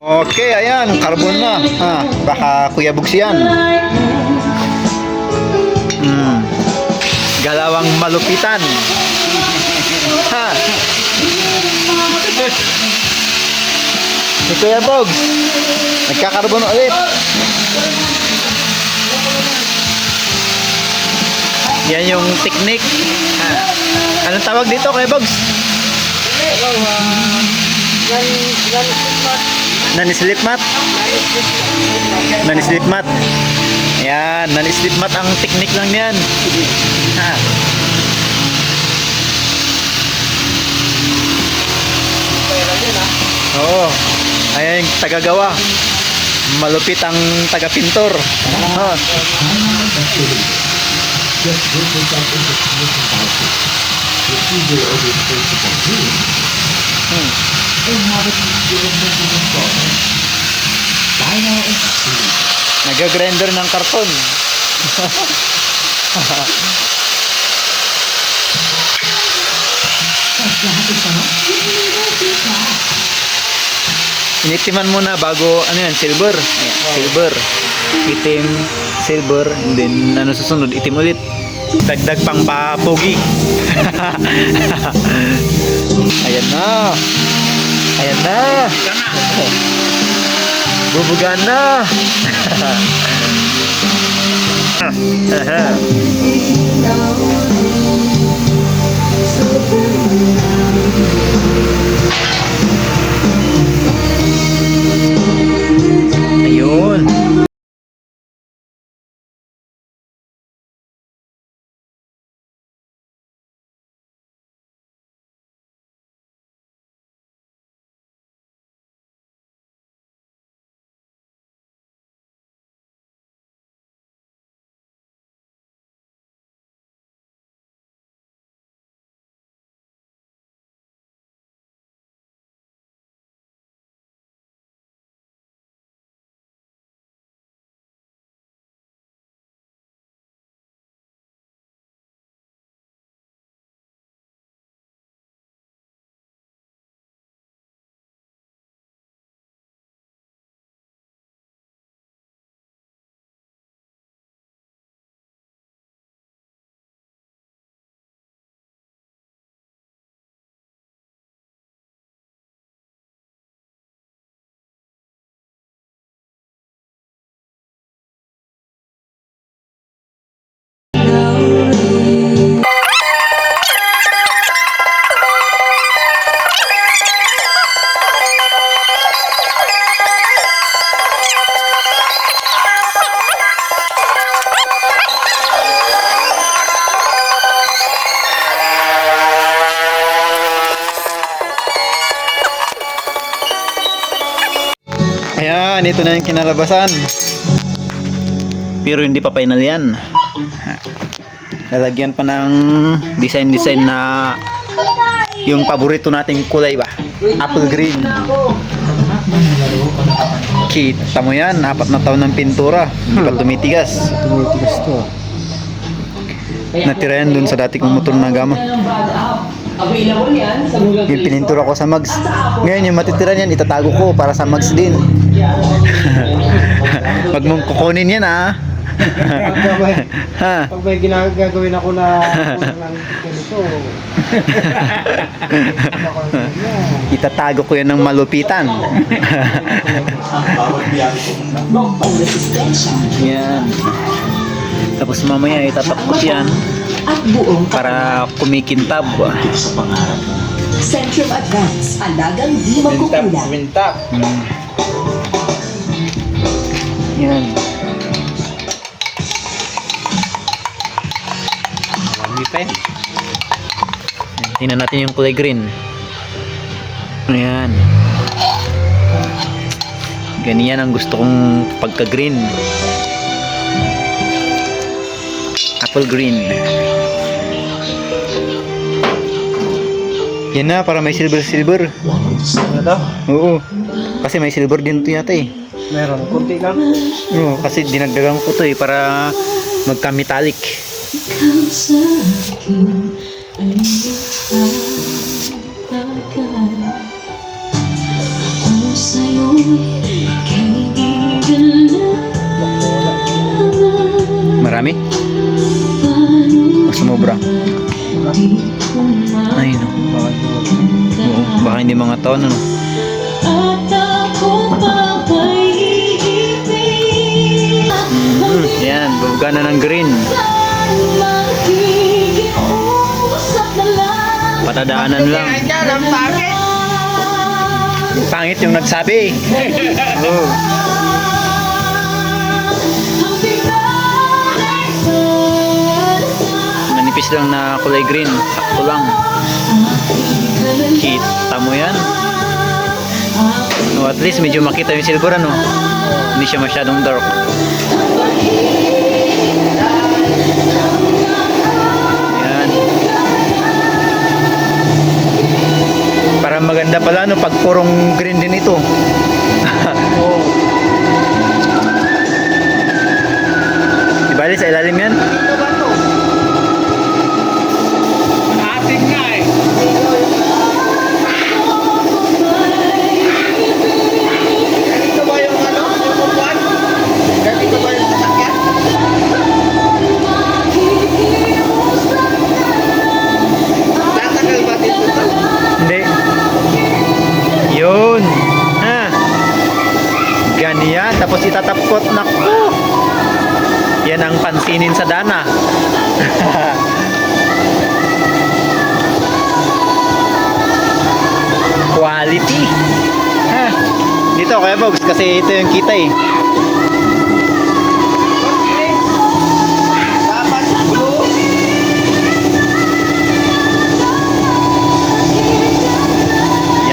Okay, ayan, carbon na. Baka Kuya Bugs yan. Galawang malupitan. Ha. Si Kuya Bugs, nagkakarbon ulit. Yan yung technique. Anong tawag dito, Kuya Bugs? Non-slip mat. Non-slip mat. Ayan, non-slip mat ang technique lang yan. Oo. Ayan yung tagagawa. Malupit ang taga-pintor. Nag-grinder ng karton. Initiman muna bago ano yan, silver. Silver. Itim, silver, and then ano susunod, itim ulit. Dagdag pang papogi. Ayan na. Ayan na. Bubugan na. Ayun. Ayan, ito na yung kinalabasan. Pero hindi pa final yan. Lalagyan pa ng design na yung paborito nating kulay ba? Apple green. Kita mo yan, 4 na taon ng pintura. Hindi pa tumitigas. Tumitigas to. Natira yan dun sa dati kong motor na gama. Yung pinintura ko sa mags. Ngayon yung matitira niyan itatago ko para sa mags din. Wag mong kukunin yan ha. Pag may ginagawin ako na ganito. Itatago ko yan ng malupitan. Yan. Tapos mamaya itatapos yan para kumikintab. Centrum Advance, alagang di magkukulang. Mintak. Yan. Tingnan natin yung kulay green. Ayan. Ganyan ang gusto kong pagka-green. Apple green. Yan na, para may silver. Ano daw? Oo. Kasi may silver din ito yata eh. Meron, kunti lang. Oo, kasi dinagdagan ko to eh para magka-metallic. Ikaw sa akin ay mahalaga. Kung sa'yo Marami? O sumobra? Ay no. Oo, baka hindi mga taon ano. Yan, bubuga na ng green. Patadaanan lang. Pangit yung nagsabi. Oo. Manipis lang na kulay green. Sakto lang. Kita mo yan. No, at least medyo makita yung silver ano. Hindi siya masyadong dark. Yan. Para maganda pala no pag purong green din ito. Oo. Di bali sa ilalim yan? Dito ba to? Ating nga eh. Dito ba yung ano? Yung upuan? Dito ba yung sasakyan? Tatagal ba dito to? Hindi. Yun. Ha. Ganyan. Tapos itatapkot. Naku. Yan ang pansinin sa dana. Quality. Ha. Dito kaya Bogs kasi ito yung kita eh. Dapat blue.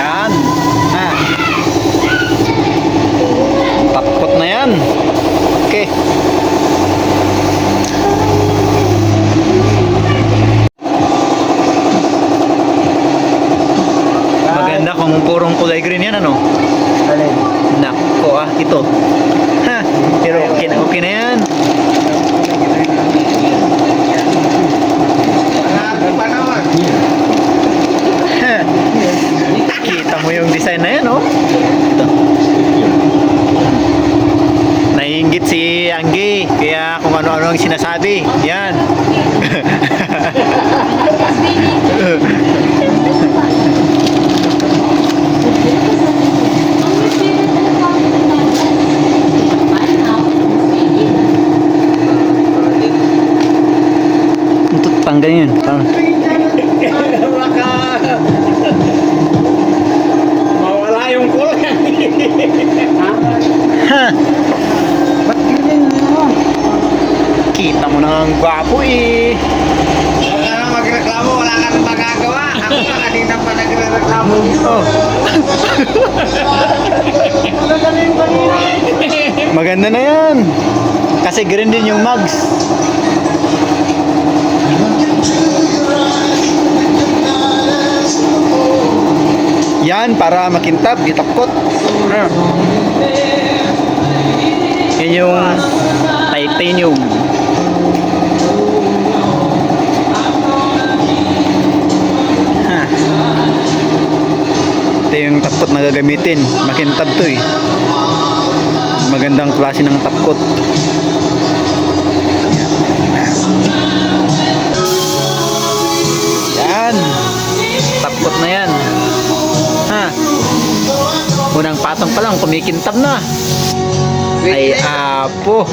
Yan. Ha. Tapkot na yan. Okay. Maganda kung purong kulay green yan ano. Alin? Nako ito. Ha. Pero okay na yan. Marami pa naman. Ha. Kita mo yung design na yan oh. Ito. Naiinggit si Anggi kaya kung ano-ano ang sinasabi. Yan. Untuk tanggal yun. Baka mawala yung kulay. Ha. Ba't ganyan mo? Kita mo na ang gwapo eh. Wala ka na magreklamo, wala ka na magagawa. Ako na kanina pa nagre-reklamo. Oh. Maganda na yung kanina. Maganda na yan. Kasi green din yung mugs. Yan para makintab, itapkot. Yan yung titanium. Ha. Ito yung tapkot na gagamitin. Makintab to eh. Magandang klase ng tapkot. Yan. Tapkot na yan. Ha. Unang patong pa lang, kumikintab na. Ay, apo.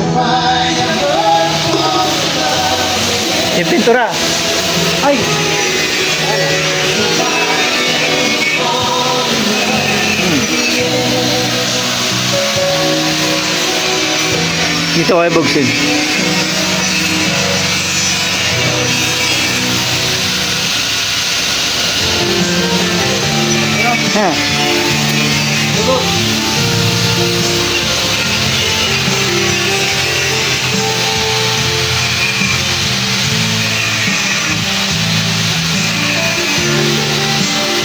Yung pintura. Ay. Dito kayo bugsin. Ha.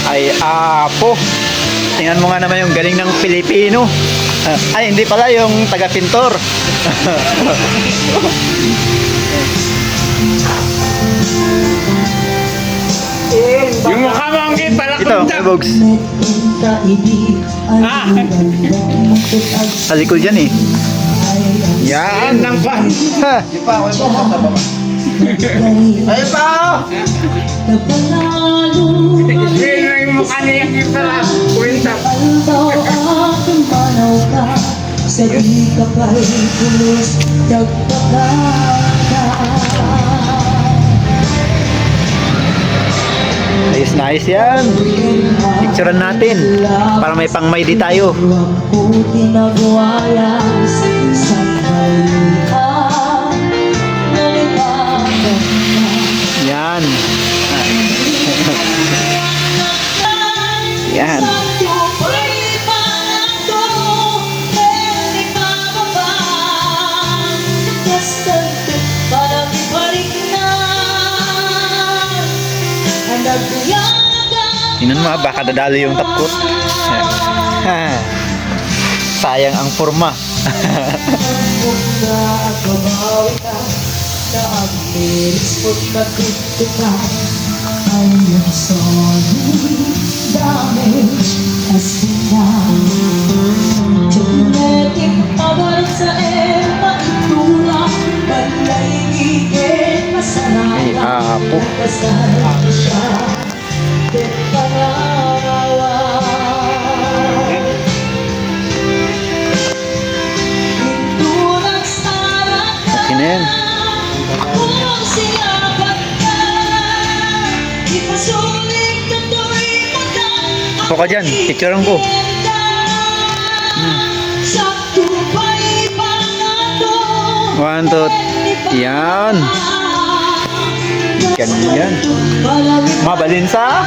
Ay, apo. Tingnan mo nga naman yung galing ng Pilipino. Ay, hindi pala yung taga-pintor. Yung mukha mo ang git, pala Ito, kunta. Bogs. Ah. Sa likod yan eh. Yan lang pa. Ha! Di pa ako yung mukha sa baba. Ayun pa ako. Yun lang yung mukha niya yung pala. Kwenta. Sa di ka pa'y pulos nagpakaka. Ayos na ayos yan. Picturean natin. Para may pang-may-di tayo. Ko pinagwayas sa kalihan. Nalipagan ka. Yan. Yan. Tingnan mo, baka dadalo yung tapkot. Yan. Ha. Sayang ang forma. Ay, apo. Okay na yan. Ako ka dyan, picturean ko. One, two, yan. Ganyan. Mabalinsa.